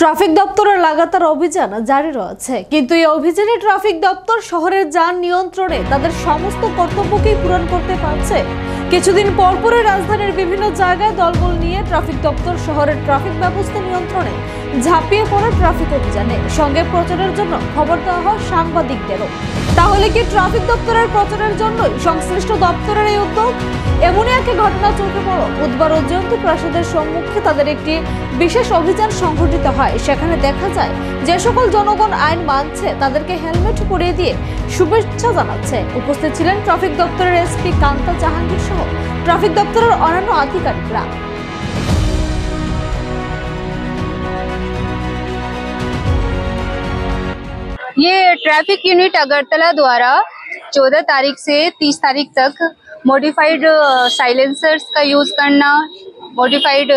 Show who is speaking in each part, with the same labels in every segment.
Speaker 1: Traffic দপ্তরের লাগাতার অভিযান জারি রয়েছে, কিন্তু এই অভিযানে ট্রাফিক দপ্তর শহরের যান নিয়ন্ত্রণে তাদের সমস্ত কর্তব্যকেই পূরণ করতে পারছে। কিছুদিন পরপরই রাজধানীর বিভিন্ন জায়গায় দলবল নিয়ে ট্রাফিক দপ্তর শহরের ট্রাফিক ব্যবস্থা নিয়ন্ত্রণে ঝাঁপিয়ে পড়ে ট্রাফিক অভিযানে। সঙ্গে প্রচারের জন্য খবর দেওয়া হয় সাংবাদিকদেরও। তাহলে কি ট্রাফিক দপ্তরের প্রচারের জন্যই সংশ্লিষ্ট দপ্তরের এই উদ্যোগ? এমনই একটি ঘটনা চোখে পড়ল বুধবার জয়ন্তী প্রাসাদের সম্মুখে তাদের একটি বিশেষ অভিযান সংঘটিত হয়। সেখানে দেখা যায় যে সকল জনগণ আইন মানছে তাদেরকে হেলমেট পরিয়ে দিয়ে শুভেচ্ছা জানাচ্ছে। উপস্থিত ছিলেন ট্রাফিক দপ্তরের এসপি কান্তা জাহাঙ্গীর সহ ট্রাফিক দপ্তরের অন্যান্য আধিকারিকরা।
Speaker 2: ये ट्रैफिक यूनिट अगरतला द्वारा 14 तारीख से 30 तारीख तक मॉडिफाइड साइलेंसर्स का यूज करना, modified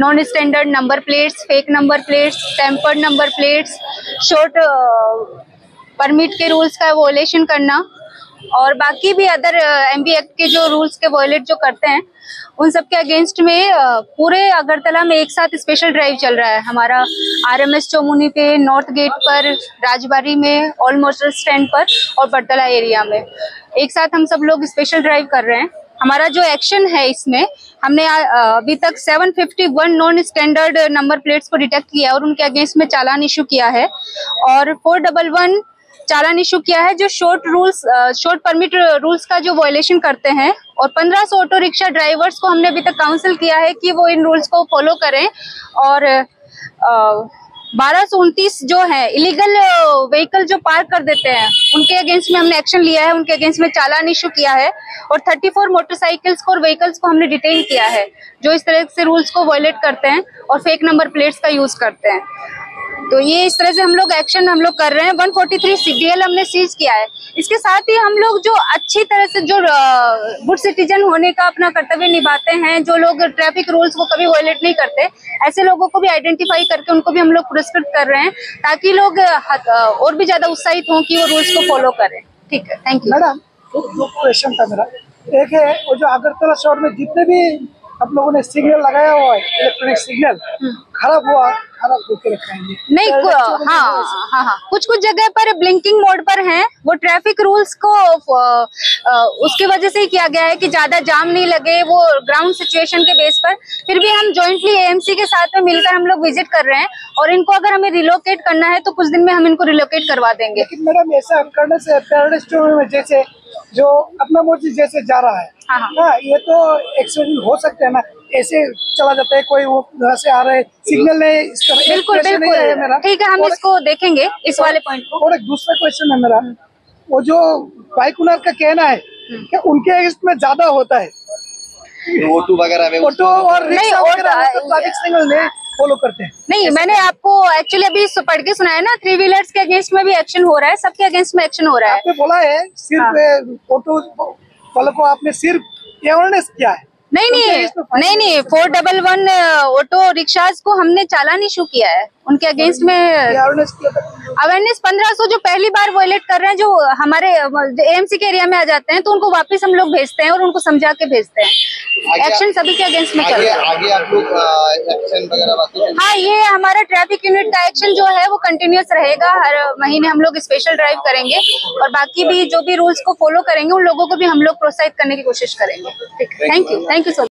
Speaker 2: non standard number plates, fake number plates, tempered number plates, short permit के रूल्स का वॉयलेशन करना और बाकी भी अदर एमवी एक्ट के जो रूल्स के वॉयलेट जो करते हैं उन सब के अगेंस्ट में पूरे अगरतला में एक साथ स्पेशल ड्राइव चल रहा है। हमारा आरएमएस चौमुनी पे, नॉर्थ गेट पर, राजबाड़ी में, ऑल मोटर स्टैंड पर और बड़तला एरिया में एक साथ हम सब लोग स्पेशल ड्राइव कर रहे हैं। हमारा जो एक्शन है इसमें हमने अभी तक 751 नॉन स्टैंडर्ड नंबर प्लेट्स को डिटेक्ट किया और उनके अगेंस्ट में चालान इशू किया है और 411 चालान इशू किया है जो शॉर्ट परमिट रूल्स का जो वॉयलेशन करते हैं। और 1500 ऑटो रिक्शा ड्राइवर्स को हमने अभी तक काउंसिल किया है कि वो इन रूल्स को फॉलो करें और 1229 जो है इलीगल व्हीकल जो पार्क कर देते हैं उनके अगेंस्ट में हमने एक्शन लिया है, उनके अगेंस्ट में चालान इशू किया है और 34 मोटरसाइकिल्स को और व्हीकल्स को हमने डिटेन किया है जो इस तरह से रूल्स को वॉयलेट करते हैं और फेक नंबर प्लेट्स का यूज करते हैं। तो ये इस तरह से हम लोग एक्शन कर रहे हैं। 143 CDL हमने सीज किया है। इसके साथ ही हम लोग जो अच्छी तरह से जो गुड सिटीजन होने का अपना कर्तव्य निभाते हैं, जो लोग ट्रैफिक रूल्स को कभी वॉयलेट नहीं करते, ऐसे लोगों को भी आइडेंटिफाई करके उनको भी हम लोग पुरस्कृत कर रहे हैं ताकि लोग और भी ज्यादा उत्साहित हों कि वो रूल्स को फॉलो करें। ठीक है, थैंक यू।
Speaker 3: मैडम, दो क्वेश्चन था मेरा। एक है वो जो अगरतला शहर में जितने भी आप लोगों ने सिग्नल लगाया हुआ है, इलेक्ट्रॉनिक सिग्नल खराब होके रखा है
Speaker 2: नहीं। हाँ, कुछ जगह पर ब्लिंकिंग मोड पर हैं, वो ट्रैफिक रूल्स को उसकी वजह से ही किया गया है कि ज्यादा जाम नहीं लगे, वो ग्राउंड सिचुएशन के बेस पर। फिर भी हम जॉइंटली एएमसी के साथ में मिलकर हम लोग विजिट कर रहे हैं और इनको अगर हमें रिलोकेट करना है तो कुछ दिन में हम इनको रिलोकेट करवा देंगे।
Speaker 3: लेकिन मैडम ऐसा करने से पैराडाइज में जैसे जो अपना मर्जी जैसे जा रहा है, हाँ, ये तो एक्सीडेंट हो सकते हैं ना, ऐसे चला जाता है, कोई वो घर से आ रहे हैं, सिग्नल नहीं,
Speaker 2: बिल्कुल ठीक है, हम इसको देखेंगे इस वाले पॉइंट को।
Speaker 3: और एक दूसरा क्वेश्चन है मेरा, वो जो बाइक ओनर का कहना है कि उनके अगेंस्ट में ज्यादा होता है ऑटो वगैरह में, ऑटो और रिक्शा वगैरह ट्रैफिक सिग्नल नहीं फॉलो करते हैं।
Speaker 2: नहीं, मैंने आपको एक्चुअली अभी पढ़ के सुनाया ना, 3 व्हीलर्स के अगेंस्ट में भी एक्शन हो रहा है, सबके अगेंस्ट में एक्शन हो रहा है।
Speaker 3: आपने बोला है सिर्फ ऑटो वालों को आपने सिर्फ अवेयरनेस किया है।
Speaker 2: नहीं, 411 ऑटो रिक्शाज को हमने चालान इशू किया है, उनके अगेंस्ट में अवेयरनेस 1500 जो पहली बार वॉयलेट कर रहे हैं, जो हमारे एएमसी के एरिया में आ जाते हैं तो उनको वापस हम लोग भेजते हैं और उनको समझा के भेजते हैं। एक्शन सभी के अगेंस्ट में चल रहा है।
Speaker 4: आगे आप लोग एक्शन वगैरह?
Speaker 2: हाँ, ये हमारा ट्रैफिक यूनिट का एक्शन जो है वो कंटिन्यूअस रहेगा। हर महीने हम लोग स्पेशल ड्राइव करेंगे और बाकी भी जो भी रूल्स को फॉलो करेंगे उन लोगों को भी हम लोग प्रोत्साहित करने की कोशिश करेंगे। ठीक है, थैंक यू सो मच।